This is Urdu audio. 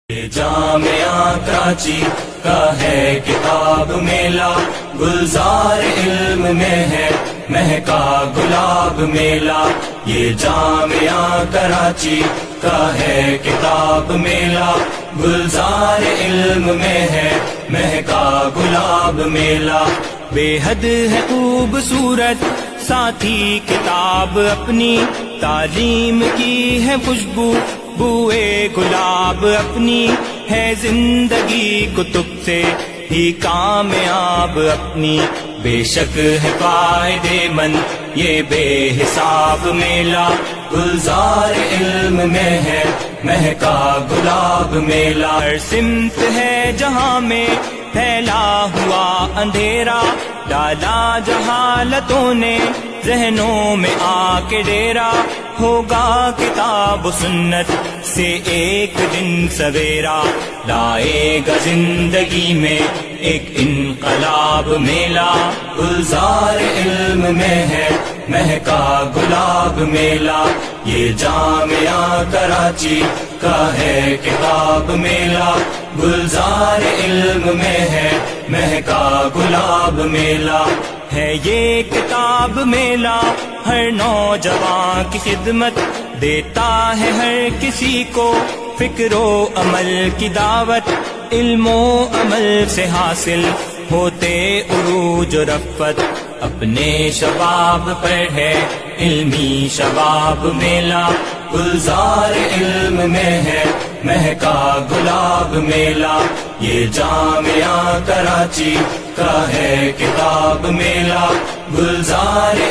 یہ جامعہ کراچی کا ہے کتاب میلہ، گلزار علم میں ہے مہکا گلاب میلہ۔ یہ جامعہ کراچی کا ہے کتاب میلہ، گلزار علم میں ہے مہکا گلاب میلہ۔ بے حد ہے خوبصورت ساتھی کتاب اپنی، تعلیم کی ہے خوشبو بوئے گلاب اپنی، ہے زندگی کتب سے ہی کامیاب اپنی۔ بے شک ہے فائدے مند یہ بے حساب میلہ، گلزار علم میں ہے مہکا گلاب میلہ۔ ہر سمت ہے جہاں میں پھیلا ہوا اندھیرا، ڈالا جہالتوں نے ذہنوں میں آ کے ڈیرا، ہوگا کتاب و سنت سے ایک دن سویرا، لائے گا زندگی میں ایک انقلاب میلہ۔ گلزار علم میں ہے مہکا گلاب میلہ، یہ جامعہ کراچی کا ہے کتاب میلہ، گلزار علم میں ہے مہکا گلاب میلہ۔ ہے یہ کتاب میلہ ہر نوجوان کی خدمت، دیتا ہے ہر کسی کو فکر و عمل کی دعوت، علم و عمل سے حاصل ہوتے عروج و رفعت، اپنے شباب پر ہے علمی شباب میلہ، گلزار علم میں ہے مہکا گلاب میلہ۔ یہ جامعہ کراچی کا ہے کتاب میلہ، گلزار